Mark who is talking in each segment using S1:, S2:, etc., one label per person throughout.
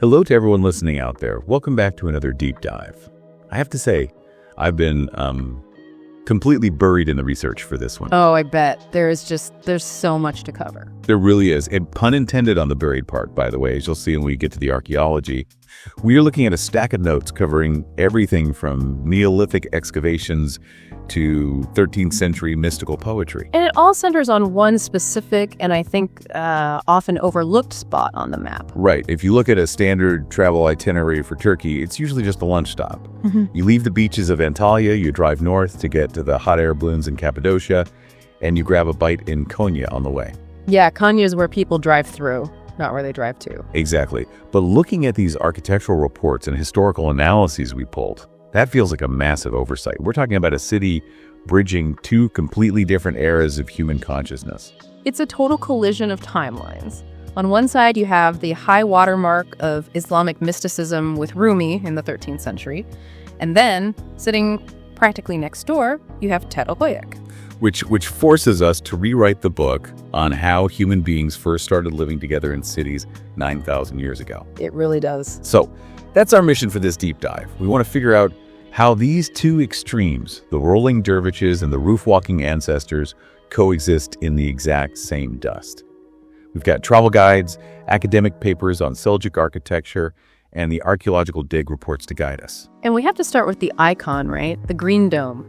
S1: Hello to everyone listening out there. Welcome back to another deep dive. I have to say, I've been completely buried in the research for this one.
S2: Oh, I bet. There's so much to cover.
S1: There really is. And pun intended on the buried part, by the way, as you'll see when we get to the archaeology. We are looking at a stack of notes covering everything from Neolithic excavations to 13th century mystical poetry.
S2: And it all centers on one specific and I think often overlooked spot on the map.
S1: Right. If you look at a standard travel itinerary for Turkey, it's usually just a lunch stop. You leave the beaches of Antalya, you drive north to get to the hot air balloons in Cappadocia, and you grab a bite in Konya on the way.
S2: Yeah, Konya is where people drive through, not where they drive to.
S1: Exactly. But looking at these architectural reports and historical analyses we pulled, that feels like a massive oversight. We're talking about a city bridging two completely different eras of human consciousness.
S2: It's a total collision of timelines. On one side, you have the high watermark of Islamic mysticism with Rumi in the 13th century. And then, sitting practically next door, you have Teotihuacan.
S1: Which forces us to rewrite the book on how human beings first started living together in cities 9,000 years ago.
S2: It really does.
S1: So, that's our mission for this deep dive. We want to figure out how these two extremes, the rolling dervishes and the roof-walking ancestors, coexist in the exact same dust. We've got travel guides, academic papers on Seljuk architecture, and the archaeological dig reports to guide us.
S2: And we have to start with the icon, right? The green dome.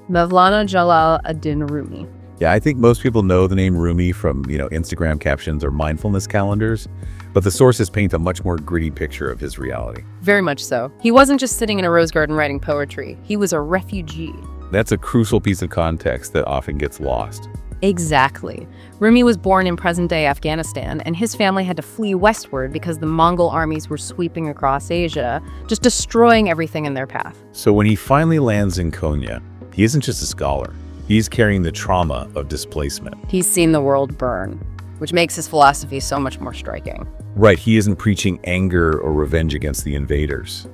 S2: Mevlana Jalal ad-Din Rumi.
S1: Yeah, I think most people know the name Rumi from, Instagram captions or mindfulness calendars, but the sources paint a much more gritty picture of his reality.
S2: Very much so. He wasn't just sitting in a rose garden writing poetry. He was a refugee.
S1: That's a crucial piece of context that often gets lost.
S2: Exactly. Rumi was born in present-day Afghanistan, and his family had to flee westward because the Mongol armies were sweeping across Asia, just destroying everything in their path.
S1: So when he finally lands in Konya, he isn't just a scholar. He's carrying the trauma of displacement.
S2: He's seen the world burn, which makes his philosophy so much more striking.
S1: Right, he isn't preaching anger or revenge against the invaders.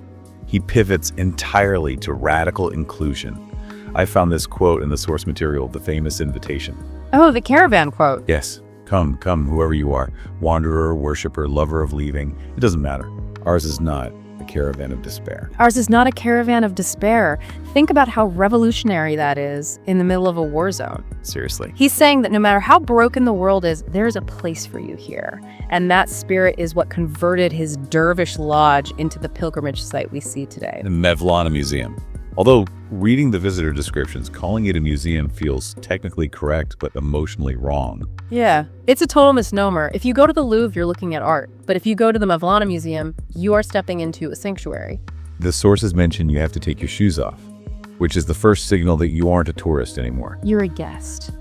S1: He pivots entirely to radical inclusion. I found this quote in the source material of the famous invitation.
S2: Oh, the caravan quote.
S1: Yes, come, whoever you are, wanderer, worshiper, lover of leaving, it doesn't matter. Ours is not a caravan of despair.
S2: Ours is not a caravan of despair. Think about how revolutionary that is in the middle of a war zone.
S1: Seriously.
S2: He's saying that no matter how broken the world is, there's a place for you here. And that spirit is what converted his dervish lodge into the pilgrimage site we see today.
S1: The Mevlana Museum. Although reading the visitor descriptions, calling it a museum feels technically correct but emotionally wrong.
S2: Yeah, it's a total misnomer. If you go to the Louvre, you're looking at art. But if you go to the Mevlana Museum, you are stepping into a sanctuary.
S1: The sources mention you have to take your shoes off, which is the first signal that you aren't a tourist anymore.
S2: You're a guest.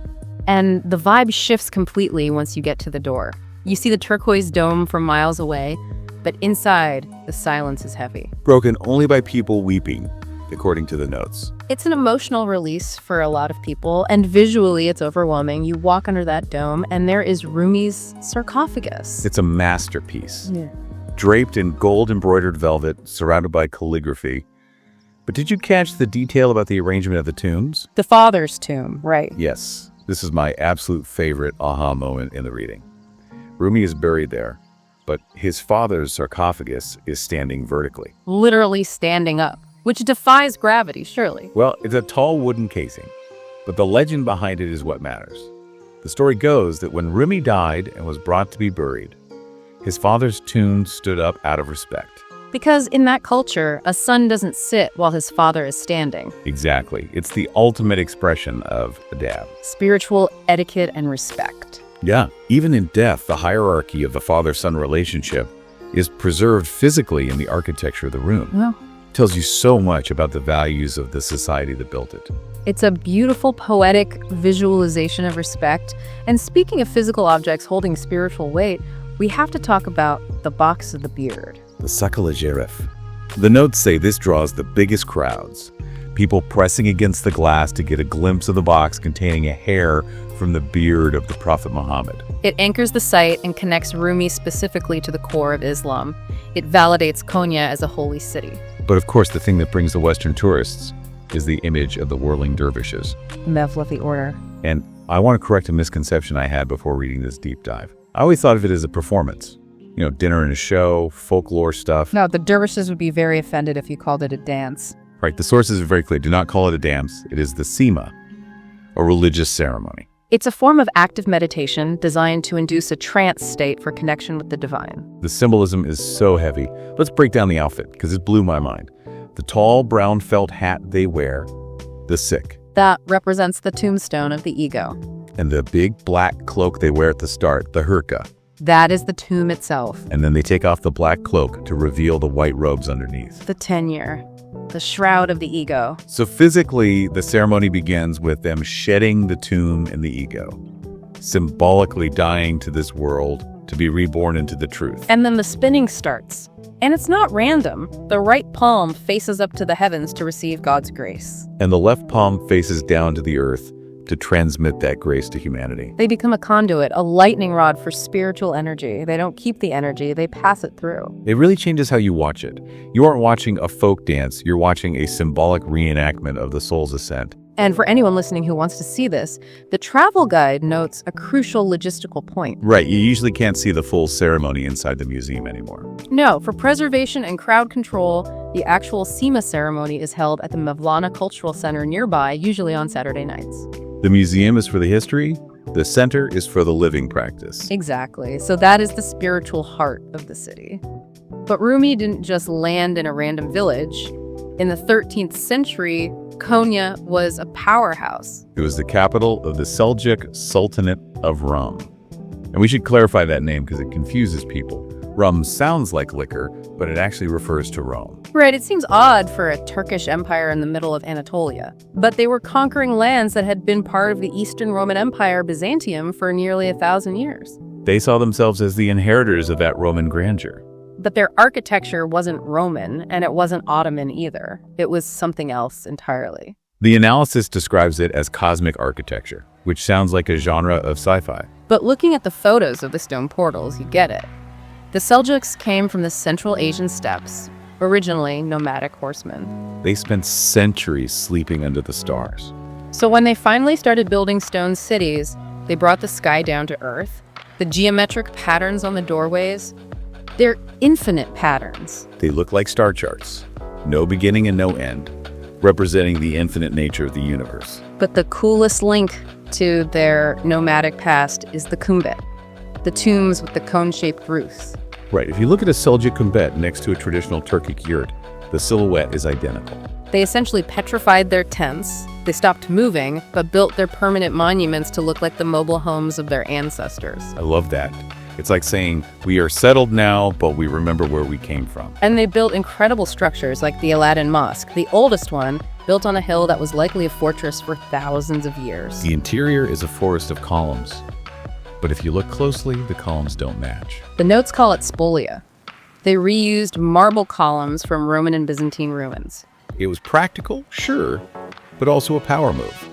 S2: And the vibe shifts completely once you get to the door. You see the turquoise dome from miles away, but inside, the silence is heavy.
S1: Broken only by people weeping, according to the notes.
S2: It's an emotional release for a lot of people, and visually it's overwhelming. You walk under that dome, and there is Rumi's sarcophagus.
S1: It's a masterpiece.
S2: Yeah.
S1: Draped in gold-embroidered velvet, surrounded by calligraphy. But did you catch the detail about the arrangement of the tombs?
S2: The father's tomb, right?
S1: Yes. This is my absolute favorite aha moment in the reading. Rumi is buried there, but his father's sarcophagus is standing vertically.
S2: Literally standing up. Which defies gravity, surely.
S1: Well, it's a tall wooden casing, but the legend behind it is what matters. The story goes that when Rumi died and was brought to be buried, his father's tomb stood up out of respect.
S2: Because in that culture, a son doesn't sit while his father is standing.
S1: Exactly. It's the ultimate expression of adab.
S2: Spiritual etiquette and respect.
S1: Yeah. Even in death, the hierarchy of the father-son relationship is preserved physically in the architecture of the room.
S2: Well,
S1: tells you so much about the values of the society that built it.
S2: It's a beautiful, poetic visualization of respect. And speaking of physical objects holding spiritual weight, we have to talk about the box of the beard.
S1: The Sakala Jerif. The notes say this draws the biggest crowds. People pressing against the glass to get a glimpse of the box containing a hair from the beard of the Prophet Muhammad.
S2: It anchors the site and connects Rumi specifically to the core of Islam. It validates Konya as a holy city.
S1: But of course, the thing that brings the Western tourists is the image of the whirling dervishes.
S2: Mevlevi order.
S1: And I want to correct a misconception I had before reading this deep dive. I always thought of it as a performance. Dinner and a show, folklore stuff.
S2: No, the dervishes would be very offended if you called it a dance.
S1: Right, the sources are very clear. Do not call it a dance. It is the sema, a religious ceremony.
S2: It's a form of active meditation designed to induce a trance state for connection with the divine.
S1: The symbolism is so heavy. Let's break down the outfit, because it blew my mind. The tall brown felt hat they wear, the sikh.
S2: That represents the tombstone of the ego.
S1: And the big black cloak they wear at the start, the hurka.
S2: That is the tomb itself.
S1: And then they take off the black cloak to reveal the white robes underneath.
S2: The tenure, the shroud of the ego.
S1: So physically, the ceremony begins with them shedding the tomb and the ego, symbolically dying to this world to be reborn into the truth.
S2: And then the spinning starts. And it's not random. The right palm faces up to the heavens to receive God's grace.
S1: And the left palm faces down to the earth to transmit that grace to humanity.
S2: They become a conduit, a lightning rod for spiritual energy. They don't keep the energy, they pass it through.
S1: It really changes how you watch it. You aren't watching a folk dance, you're watching a symbolic reenactment of the soul's ascent.
S2: And for anyone listening who wants to see this, the travel guide notes a crucial logistical point.
S1: Right, you usually can't see the full ceremony inside the museum anymore.
S2: No, for preservation and crowd control, the actual SEMA ceremony is held at the Mevlana Cultural Center nearby, usually on Saturday nights.
S1: The museum is for the history, the center is for the living practice.
S2: Exactly, so that is the spiritual heart of the city. But Rumi didn't just land in a random village. In the 13th century, Konya was a powerhouse.
S1: It was the capital of the Seljuk Sultanate of Rum. And we should clarify that name because it confuses people. Rum sounds like liquor, but it actually refers to Rome.
S2: Right, it seems odd for a Turkish empire in the middle of Anatolia. But they were conquering lands that had been part of the Eastern Roman Empire, Byzantium, for nearly 1,000 years.
S1: They saw themselves as the inheritors of that Roman grandeur.
S2: But their architecture wasn't Roman, and it wasn't Ottoman either. It was something else entirely.
S1: The analysis describes it as cosmic architecture, which sounds like a genre of sci-fi.
S2: But looking at the photos of the stone portals, you get it. The Seljuks came from the Central Asian steppes, originally nomadic horsemen.
S1: They spent centuries sleeping under the stars.
S2: So when they finally started building stone cities, they brought the sky down to earth. The geometric patterns on the doorways, they're infinite patterns.
S1: They look like star charts, no beginning and no end, representing the infinite nature of the universe.
S2: But the coolest link to their nomadic past is the kumbet, the tombs with the cone-shaped roofs.
S1: Right, if you look at a Seljuk kumbet next to a traditional Turkic yurt, the silhouette is identical.
S2: They essentially petrified their tents. They stopped moving, but built their permanent monuments to look like the mobile homes of their ancestors.
S1: I love that. It's like saying, we are settled now, but we remember where we came from.
S2: And they built incredible structures like the Aladdin Mosque, the oldest one, built on a hill that was likely a fortress for thousands of years.
S1: The interior is a forest of columns. But if you look closely, the columns don't match.
S2: The notes call it spolia. They reused marble columns from Roman and Byzantine ruins.
S1: It was practical, sure, but also a power move.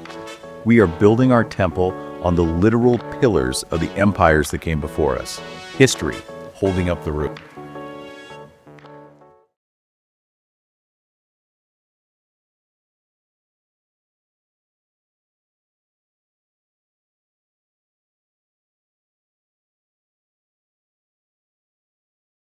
S1: We are building our temple on the literal pillars of the empires that came before us. History holding up the roof.